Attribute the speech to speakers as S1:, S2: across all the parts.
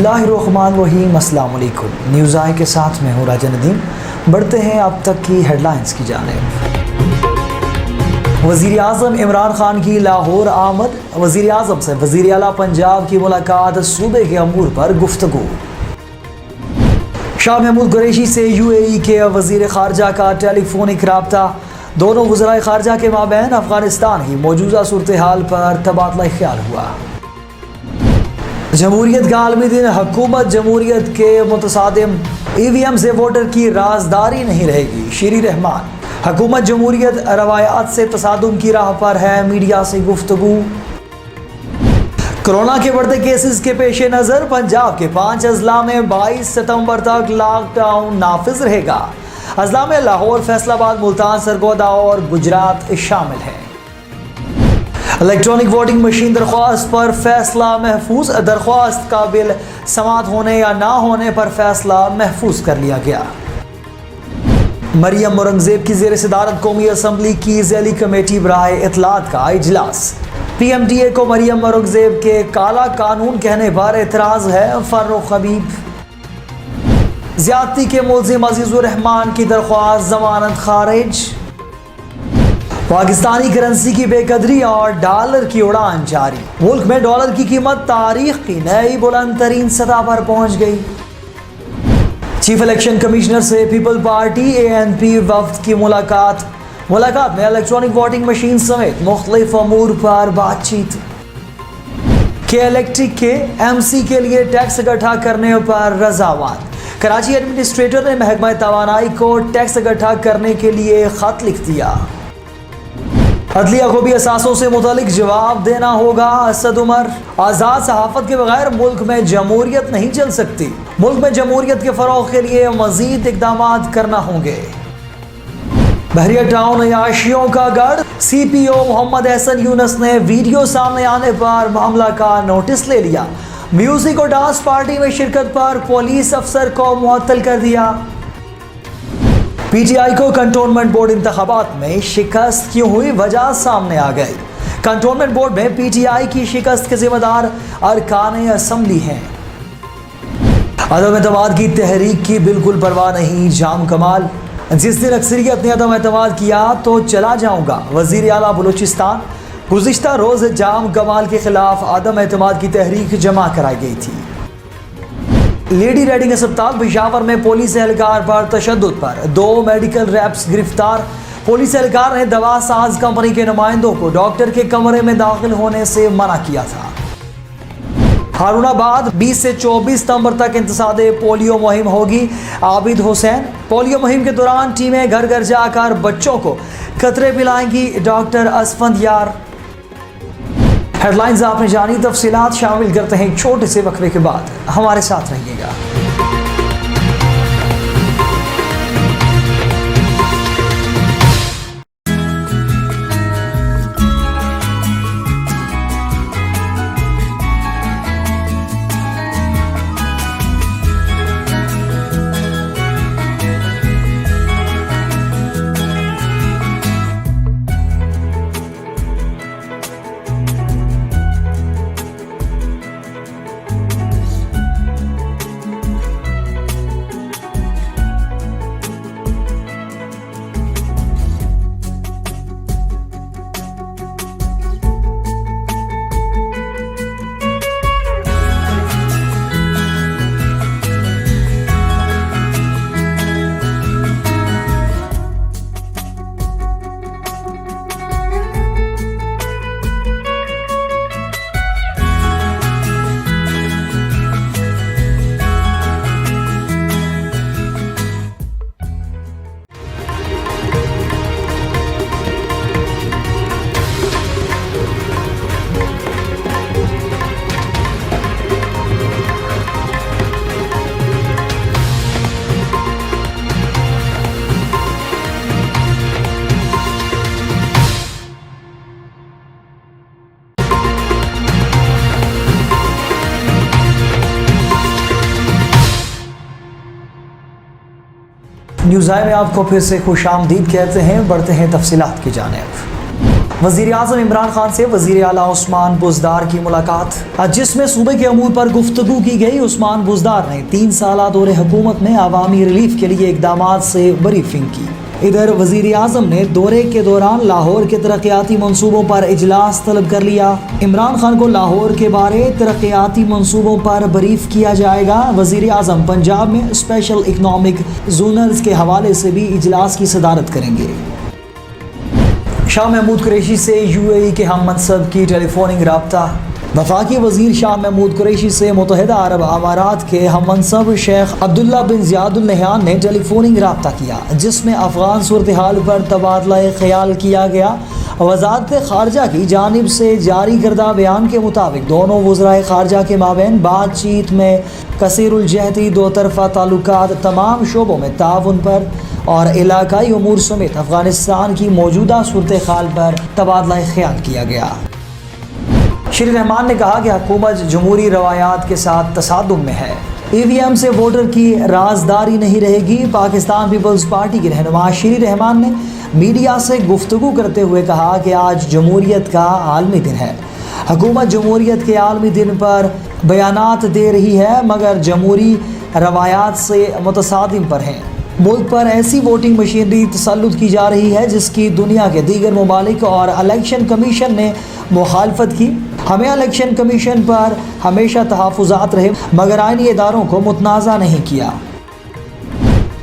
S1: बिस्मिल्लाहिर्रहमानिर्रहीम। अस्सलाम वालेकुम। न्यूज़ आई के साथ मैं हूँ राजा नदीम। बढ़ते हैं अब तक की हेडलाइंस की जानिब। वज़ीर आज़म इमरान खान की लाहौर आमद। वज़ीर आज़म से वज़ीर आला पंजाब की मुलाकात, सूबे के अमूर पर गुफ्तगू। शाह महमूद कुरैशी से UAE के वज़ीर ख़ारजा का टेलीफोनिक राब्ता। दोनों वज़राए ख़ारजा के माबैन अफ़गानिस्तान की मौजूदा सूरत हाल पर तबादला ख्याल हुआ। जमहूरियत का आलमी दिन। हुकूमत जमहूरियत के मुतसादिम EVM से वोटर की राजदारी नहीं रहेगी। शीरी रहमान। हुकूमत जमहूरियत रवायात से तसादुम की राह पर है, मीडिया से गुफ्तगू। कोरोना के बढ़ते केसेस के पेश नज़र पंजाब के 5 अजला में 22 सितंबर तक लॉकडाउन नाफिज रहेगा। अजला में लाहौर, फैसलाबाद, मुल्तान, सरगोदा और गुजरात शामिल है। इलेक्ट्रॉनिक वोटिंग मशीन दरख्वास्त पर फैसला महफूज। दरख्वास्त का बिल समात होने या ना होने पर फैसला महफूज कर लिया गया। मरियम औरंगजेब की ज़ेर सदारत कौमी असम्बली की ज़ैली कमेटी बराए इत्तलात का इजलास। PMDA को मरियम औरंगजेब के काला कानून कहने पर एतराज़ है। फारूक हबीब। ज़्यादती के मुल्ज़िम अजीज़ुर रहमान की दरख्वास्त ज़मानत खारिज। पाकिस्तानी करेंसी की बेकदरी और डॉलर की उड़ान जारी। मुल्क में डॉलर की कीमत तारीख की नई बुलंद तरीन सतह पर पहुंच गई। चीफ इलेक्शन कमिश्नर से पीपल पार्टी ANP वफ्द की मुलाकात में इलेक्ट्रॉनिक वोटिंग मशीन समेत मुख्तलिफ अमूर पर बातचीत। के इलेक्ट्रिक के MC के लिए टैक्स इकट्ठा करने पर रजामंद। कराची एडमिनिस्ट्रेटर ने महकमा तवानाई को टैक्स इकट्ठा करने के लिए खत लिख दिया। अदलिया को भी असासों से मुतालिक जवाब देना होगा। असद उमर। आज़ाद सहाफ़त के बगैर मुल्क में जमहूरियत नहीं चल सकती। मुल्क में जमहूरियत के फ़रोग़ के लिए मज़ीद इक़दामात करना होंगे। बहरिया टाउन अयाशियों का गढ़। CPO मोहम्मद एहसन यूनुस ने वीडियो सामने आने पर मामला का नोटिस ले लिया। म्यूजिक और डांस पार्टी में शिरकत पर पुलिस अफसर को मुअत्तल कर दिया। PTI को कंटोनमेंट बोर्ड इंतखाबात में शिकस्त क्यों हुई, वजह सामने आ गई। कंटोनमेंट बोर्ड में PTI की शिकस्त के जिम्मेदार अरकान असम्बली हैं। अदम एतमाद की तहरीक की बिल्कुल परवाह नहीं। जाम कमाल। जिस दिन अक्सरियत ने अदम एतमाद किया तो चला जाऊंगा। वज़ीर आला बलूचिस्तान। गुज़िश्ता रोज़ जाम कमाल के खिलाफ अदम एतमाद की तहरीक जमा कराई गई थी। लेडी रेडिंग अस्पताल पेशावर में पुलिस एहलकार पर तशद्दुद पर 2 मेडिकल रैप्स गिरफ्तार। पुलिस एहलकार ने दवा साज कंपनी के नुमाइंदों को डॉक्टर के कमरे में दाखिल होने से मना किया था। हारूनाबाद 20 से 24 सितंबर तक इंतसादे पोलियो मुहिम होगी। आबिद हुसैन। पोलियो मुहिम के दौरान टीमें घर घर जाकर बच्चों को कतरे पिलाएंगी। डॉक्टर असफंद यार। हेडलाइंस आपने जानी, तफसीलात शामिल करते हैं एक छोटे से वक्फे के बाद। हमारे साथ रहिएगा। न्यूज़ आई में आपको फिर से खुश आमदीद कहते हैं। बढ़ते हैं तफसीलात की जानिब। وزیر اعظم عمران خان سے وزیر اعلیٰ عثمان بزدار کی ملاقات، جس میں صوبے کے امور پر گفتگو کی گئی۔ عثمان بزدار نے 3 سالہ دور حکومت میں عوامی ریلیف کے لیے اقدامات سے بریفنگ کی۔ ادھر وزیر اعظم نے دورے کے دوران لاہور کے ترقیاتی منصوبوں پر اجلاس طلب کر لیا۔ عمران خان کو لاہور کے بارے ترقیاتی منصوبوں پر بریف کیا جائے گا۔ وزیر اعظم پنجاب میں اسپیشل اکنامک زونلز کے حوالے سے بھی اجلاس کی صدارت کریں گے۔ شاہ محمود قریشی سے UAE کے ہم منصب کی ٹیلی فونک رابطہ۔ وفاقی وزیر شاہ محمود قریشی سے متحدہ عرب امارات کے ہم منصب شیخ عبداللہ بن زیاد ال نہیان نے ٹیلی فونک رابطہ کیا، جس میں افغان صورتحال پر تبادلہ خیال کیا گیا۔ وزارت خارجہ کی جانب سے جاری کردہ بیان کے مطابق دونوں وزرائے خارجہ کے مابین بات چیت میں کثیر الجہتی دو طرفہ تعلقات، تمام شعبوں میں تعاون پر اور علاقائی امور سمیت افغانستان کی موجودہ صورتحال پر تبادلہ خیال کیا گیا۔ شری رحمان نے کہا کہ حکومت جمہوری روایات کے ساتھ تصادم میں ہے۔ EVM سے ووٹر کی رازداری نہیں رہے گی۔ پاکستان پیپلز پارٹی کے رہنما شری رحمان نے میڈیا سے گفتگو کرتے ہوئے کہا کہ آج جمہوریت کا عالمی دن ہے۔ حکومت جمہوریت کے عالمی دن پر بیانات دے رہی ہے مگر جمہوری روایات سے متصادم پر ہیں۔ ملک پر ایسی ووٹنگ مشینری تسلط کی جا رہی ہے جس کی دنیا کے دیگر ممالک اور الیکشن کمیشن نے مخالفت کی۔ ہمیں الیکشن کمیشن پر ہمیشہ تحفظات رہے مگر آئینی اداروں کو متنازع نہیں کیا۔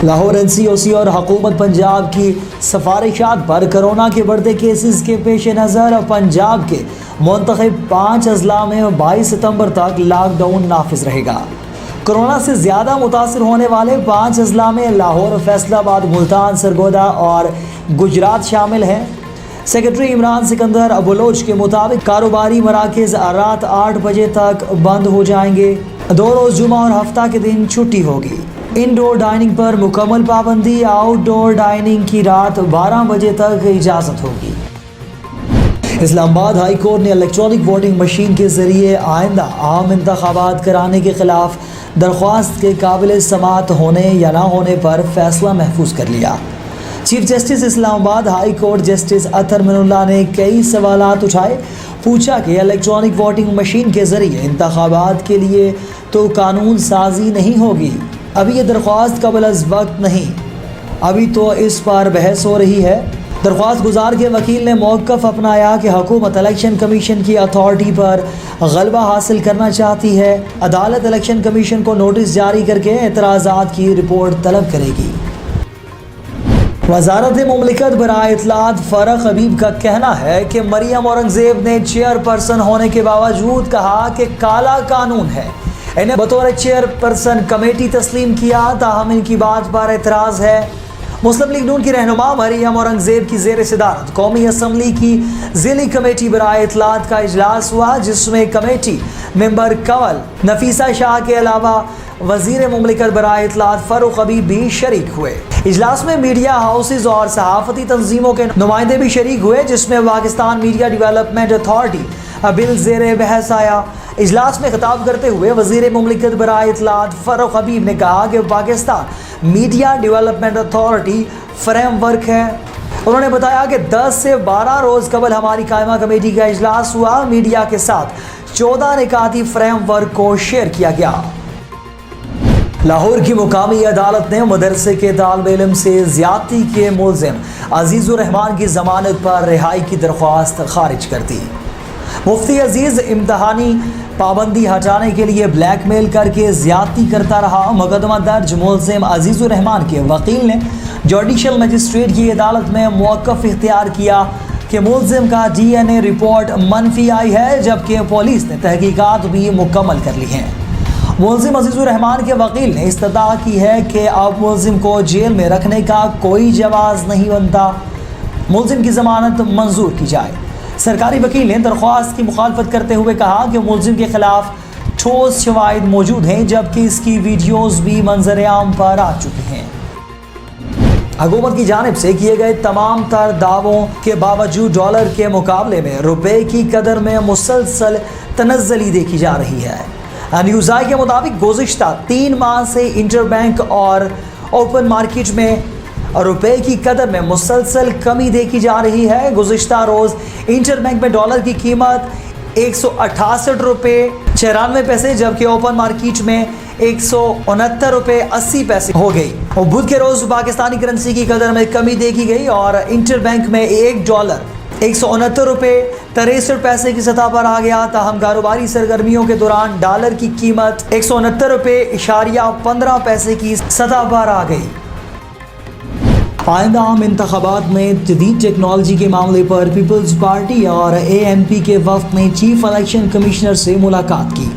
S1: لاہور NCOC اور حکومت پنجاب کی سفارشات پر کرونا کے بڑھتے کیسز کے پیش نظر پنجاب کے منتخب 5 اضلاع میں 22 ستمبر تک لاک ڈاؤن نافذ رہے گا۔ کرونا سے زیادہ متاثر ہونے والے 5 اضلاع میں لاہور، فیصل آباد، ملتان، سرگودا اور گجرات شامل ہیں۔ سیکرٹری عمران سکندر بلوچ کے مطابق کاروباری مراکز رات 8 بجے تک بند ہو جائیں گے۔ 2 روز جمعہ اور ہفتہ کے دن چھٹی ہوگی۔ انڈور ڈائننگ پر مکمل پابندی، آؤٹ ڈور ڈائننگ کی رات 12 بجے تک اجازت ہوگی۔ اسلام آباد ہائی کورٹ نے الیکٹرانک ووٹنگ مشین کے ذریعے آئندہ عام انتخابات کرانے کے خلاف درخواست کے قابل سماعت ہونے یا نہ ہونے پر فیصلہ محفوظ کر لیا۔ چیف جسٹس اسلام آباد ہائی کورٹ جسٹس اطہر من اللہ نے کئی سوالات اٹھائے۔ پوچھا کہ الیکٹرانک ووٹنگ مشین کے ذریعے انتخابات کے لیے تو قانون سازی نہیں ہوگی، ابھی یہ درخواست قبل از وقت نہیں، ابھی تو اس پر بحث ہو رہی ہے۔ درخواست گزار کے وکیل نے موقف اپنایا کہ حکومت الیکشن کمیشن کی اتھارٹی پر غلبہ حاصل کرنا چاہتی ہے۔ عدالت الیکشن کمیشن کو نوٹس جاری کر کے اعتراضات کی رپورٹ طلب کرے گی۔ وزارت مملکت برائے اطلاعات فرح حبیب کا کہنا ہے کہ مریم اورنگزیب نے چیئرپرسن ہونے کے باوجود کہا کہ کالا قانون ہے، انہیں بطور چیئرپرسن کمیٹی تسلیم کیا، تاہم ان کی بات پر اعتراض ہے۔ مسلم لیگ نون کی رہنما مریم اورنگزیب کی زیر صدارت قومی اسمبلی کی ذیلی کمیٹی برائے اطلاعات کا اجلاس ہوا، جس میں کمیٹی ممبر کول نفیسہ شاہ کے علاوہ وزیر مملکت برائے اطلاعات فرح حبیب بھی شریک ہوئے۔ اجلاس میں میڈیا ہاؤسز اور صحافتی تنظیموں کے نمائندے بھی شریک ہوئے، جس میں پاکستان میڈیا ڈیولپمنٹ اتھارٹی بل زیر بحث آیا۔ اجلاس میں خطاب کرتے ہوئے وزیر مملکت برائے اطلاعات فرح حبیب نے کہا کہ Pakistan media development authority frame work ہے۔ انہوں نے بتایا کہ 10 سے 12 روز قبل ہماری قائمہ کمیٹی کا اجلاس ہوا، میڈیا کے ساتھ 14 نکاتی فریم ورک کو شیئر کیا گیا۔ لاہور کی مقامی عدالت نے مدرسے کے طالب علم سے زیادتی کے ملزم عزیز الرحمان کی ضمانت پر رہائی کی درخواست خارج کر دی۔ مفتی عزیز امتحانی پابندی ہٹانے کے لیے بلیک میل کر کے زیادتی کرتا رہا۔ مقدمہ درج ملزم عزیز الرحمان کے وکیل نے جوڈیشل مجسٹریٹ کی عدالت میں موقف اختیار کیا کہ ملزم کا DNA رپورٹ منفی آئی ہے، جبکہ پولیس نے تحقیقات بھی مکمل کر لی ہیں۔ ملزم عزیز الرحمان کے وکیل نے استدعا کی ہے کہ اب ملزم کو جیل میں رکھنے کا کوئی جواز نہیں بنتا، ملزم کی ضمانت منظور کی جائے۔ سرکاری وکیل نے درخواست کی مخالفت کرتے ہوئے کہا کہ ملزم کے خلاف ٹھوس شواہد موجود ہیں، جبکہ اس کی ویڈیوز بھی منظر عام پر آ چکی ہیں۔ حکومت کی جانب سے کیے گئے تمام تر دعووں کے باوجود ڈالر کے مقابلے میں روپے کی قدر میں مسلسل تنزلی دیکھی جا رہی ہے۔ نیوز آئی کے مطابق گزشتہ 3 ماہ سے انٹر بینک اور اوپن مارکیٹ میں रुपए की कदर में मुसलसल कमी देखी जा रही है। गुज़िश्ता रोज इंटरबैंक में डॉलर की कीमत 168 रुपये 94 पैसे जबकि ओपन मार्केट में 169 रुपये 80 पैसे हो गई। और बुध के रोज पाकिस्तानी करेंसी की कदर में कमी देखी गई और इंटरबैंक में $1 169 रुपये 63 पैसे की सतह पर आ गया। ताहम कारोबारी सरगर्मियों के दौरान डॉलर की कीमत 169 रुपये 15 पैसे की सतह पर आ गई। आइंदा आम इंतखाबात में जदीद टेक्नोलॉजी के मामले पर पीपल्स पार्टी और ANP के वफ्द ने चीफ इलेक्शन कमिश्नर से मुलाकात की।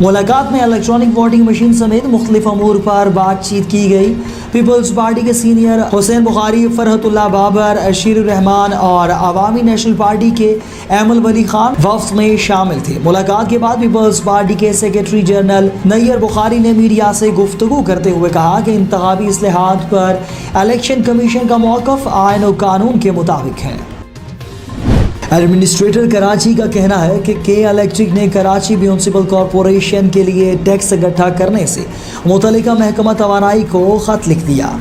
S1: मुलाकात में इलेक्ट्रॉनिक वोटिंग मशीन समेत मुख्तलिफ अमूर पर बातचीत की गई। पीपल्स पार्टी के सीनियर हुसैन बुखारी, फरहतुल्लाह बाबर, अशीर रहमान और अवामी नेशनल पार्टी के एमल वली खान वफ्द में शामिल थे। मुलाकात के बाद पीपल्स पार्टी के सेक्रेटरी जनरल नैयर बुखारी ने मीडिया से गुफ्तगू करते हुए कहा कि इंतखाबी इस्लाहात पर इलेक्शन कमीशन का मौक़िफ़ आईन और कानून के मुताबिक है। एडमिनिस्ट्रेटर कराची का कहना है कि के इलेक्ट्रिक ने कराची म्यूनसिपल कॉरपोरेशन के लिए टैक्स इकट्ठा करने से मुतल्लिका महकमा तवानाई को ख़त लिख दिया।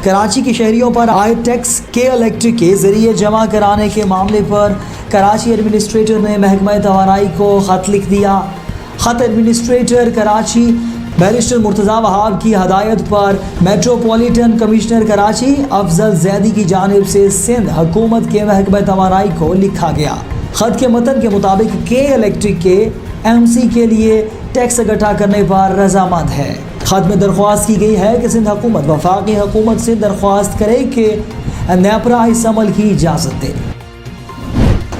S1: कराची के शहरियों पर आए टैक्स के इलेक्ट्रिक के ज़रिए जमा कराने के मामले पर कराची एडमिनिस्ट्रेटर ने महकमा तवानाई को ख़त लिख दिया। ख़त एडमिनिस्ट्रेटर कराची बैरिस्टर मुर्तज़ा वहाब की हदायत पर मेट्रोपॉलिटन कमिश्नर कराची अफजल जैदी की जानिब से सिंध हुकूमत के महकमा तवानाई को लिखा गया। ख़त के मतन के मुताबिक के इलेक्ट्रिक के MC के लिए टैक्स इकट्ठा करने पर रजामंद है। ख़त में दरख्वास्त की गई है कि सिंध हुकूमत वफाकी हुकूमत से दरख्वास्त करे कि नेपरा इस अमल की इजाज़त दे।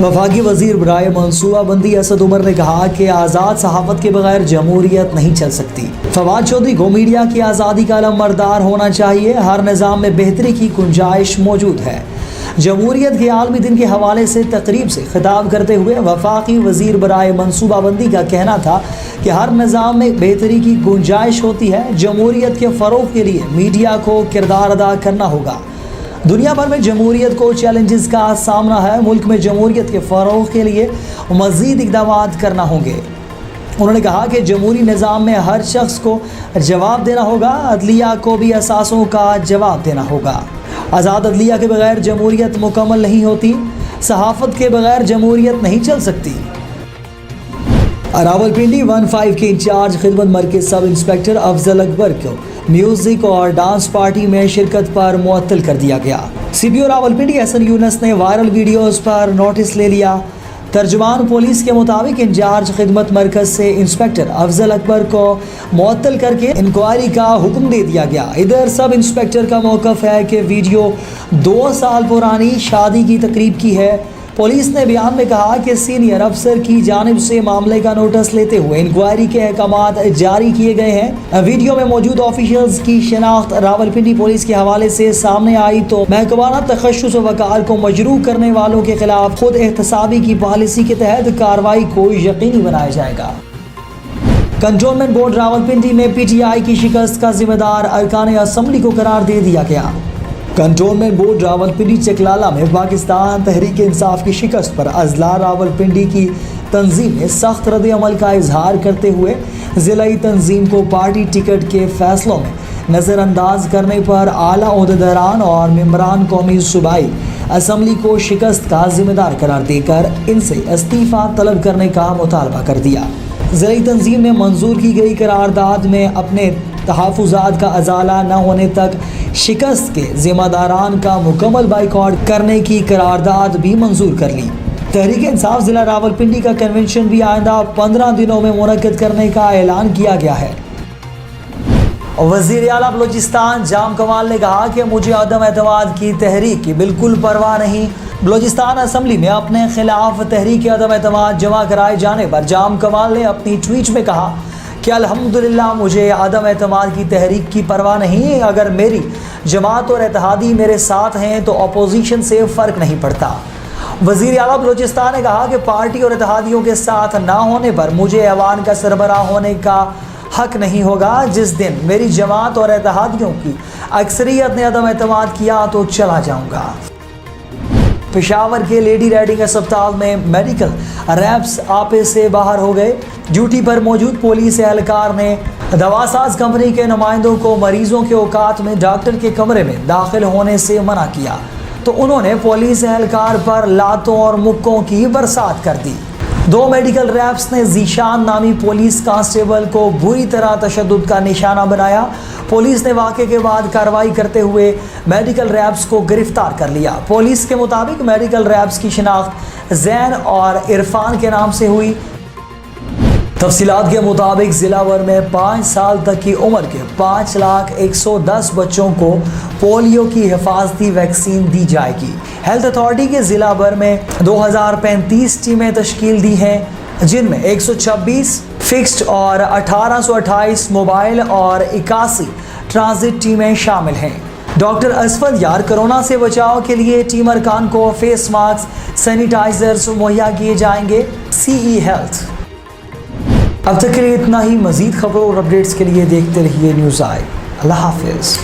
S1: वफाकी वज़ीर बराए मनसूबा बंदी असद उमर ने कहा कि आज़ाद सहाफ़त के बगैर जमहूरियत नहीं चल सकती। फवाद चौधरी को मीडिया की आज़ादी का अलमबरदार होना चाहिए। हर निज़ाम में बेहतरी की गुंजाइश मौजूद है। जमहूरियत के आलमी दिन के हवाले से तकरीब से खिताब करते हुए वफाकी वज़ीर बराए मनसूबा बंदी का कहना था कि हर निज़ाम में बेहतरी की गुंजाइश होती है। जमहूरियत के फ़रोग़ के लिए मीडिया को किरदार अदा करना होगा। दुनिया भर में जमहूरियत को चैलेंजेस का सामना है। मुल्क में जमहूरियत के फ़रोग़ के लिए मज़ीद इक़दामात करना होंगे। उन्होंने कहा कि जमहूरी निज़ाम में हर शख्स को जवाब देना होगा। अदलिया को भी असासों का जवाब देना होगा। आज़ाद अदलिया के बगैर जमहूरियत मुकम्मल नहीं होती। सहाफ़त के बगैर जमहूरियत नहीं चल सकती। रावलपिंडी 15 के इंचार्ज खिदमत मरकज़ सब इंस्पेक्टर अफजल अकबर को म्यूज़िक और डांस पार्टी में शिरकत पर मुअत्तल कर दिया गया। CPO रावलपिंडी एहसन यूनुस ने वायरल वीडियोस पर नोटिस ले लिया। तर्जुमान पुलिस के मुताबिक इंचार्ज खिदमत मरकज़ से इंस्पेक्टर अफजल अकबर को मुअत्तल करके इंक्वायरी का हुक्म दे दिया गया। इधर सब इंस्पेक्टर का मौक़िफ़ है कि वीडियो 2 साल पुरानी शादी की तकरीब की है। पुलिस ने बयान में कहा कि सीनियर अफसर की जानिब से मामले का नोटिस लेते हुए इंक्वायरी के अहकामात जारी किए गए हैं। वीडियो में मौजूद ऑफिशियल्स की शनाख्त रावलपिंडी पुलिस के हवाले से सामने आई तो महकमाना तखश्शुस व वक़ार को मजरूह करने वालों के खिलाफ खुद एहतसाबी की पॉलिसी के तहत कार्रवाई को यकीनी बनाया जाएगा। कंटोनमेंट बोर्ड रावलपिंडी में PTI की शिकस्त का जिम्मेदार अरकान असम्बली को करार दे दिया गया। कंटोनमेंट बोर्ड रावलपिंडी चकलाला में पाकिस्तान तहरीक इंसाफ की शिकस्त पर अजला रावलपिंडी की तंजीम ने सख्त रद्द अमल का इजहार करते हुए ज़िलाई तंजीम को पार्टी टिकट के फैसलों में नज़रअंदाज करने पर आला ओहदेदारान और मेंबरान कौमी सूबाई असम्बली को शिकस्त का जिम्मेदार करार देकर इनसे इस्तीफ़ा तलब करने का मुतालबा कर दिया। ज़िलाई तंजीम ने मंजूर की गई करारदाद में अपने तहफ़्फ़ुज़ात का अजाला न होने तक शिकस्त के ज़िम्मेदारान का मुकम्मल बाइकआउट करने की करारदाद भी मंजूर कर ली। तहरीक इंसाफ ज़िला रावलपिंडी का कन्वेंशन भी आइंदा 15 दिनों में मुनक्किद करने का ऐलान किया गया है। वज़ीर आला बलूचिस्तान जाम कमाल ने कहा कि मुझे अदम एतमाद की तहरीक की बिल्कुल परवाह नहीं। बलूचिस्तान असम्बली में अपने खिलाफ तहरीक अदम एतमाद जमा कराए जाने पर जाम कमाल ने अपनी ट्वीट में कहा कि अल्हम्दुलिल्लाह मुझे अदम एतमाद की तहरीक की परवाह नहीं। अगर मेरी जमात और इत्तेहादी मेरे साथ हैं तो अपोजिशन से फ़र्क नहीं पड़ता। वज़ीर आला बलूचिस्तान ने कहा कि पार्टी और इत्तेहादियों के साथ ना होने पर मुझे ऐवान का सरबराह होने का हक नहीं होगा। जिस दिन मेरी जमात और इत्तेहादियों की अक्सरियत ने अदम एतमाद किया तो चला जाऊँगा। پشاور کے لیڈی ریڈنگ اسپتال میں میڈیکل ریپس آپے سے باہر ہو گئے. ڈیوٹی پر موجود پولیس اہلکار نے دواساز کمپنی کے نمائندوں کو مریضوں کے اوقات میں ڈاکٹر کے کمرے میں داخل ہونے سے منع کیا تو انہوں نے پولیس اہلکار پر لاتوں اور مکوں کی برسات کر دی. 2 میڈیکل ریپس نے ذیشان نامی پولیس کانسٹیبل کو بری طرح تشدد کا نشانہ بنایا. پولیس نے واقعے کے بعد کارروائی کرتے ہوئے میڈیکل ریپس کو گرفتار کر لیا. پولیس کے مطابق میڈیکل ریپس کی شناخت زین اور عرفان کے نام سے ہوئی. تفصیلات کے مطابق ضلع بھر میں 5 سال تک کی عمر کے 5,110 بچوں کو پولیو کی حفاظتی ویکسین دی جائے گی. ہیلتھ اتھارٹی کے ضلع بھر میں 2035 ٹیمیں تشکیل دی ہیں جن میں 126 فکسڈ اور 1828 موبائل اور 81 ٹرانزٹ ٹیمیں شامل ہیں. ڈاکٹر اسفل یار کرونا سے بچاؤ کے لیے ٹیم ارکان کو فیس ماسک سینیٹائزرز مہیا کیے جائیں گے. CE health. اب تک کے لیے اتنا ہی. مزید خبروں اور اپڈیٹس کے لیے دیکھتے رہیے نیوز آئی. اللہ حافظ.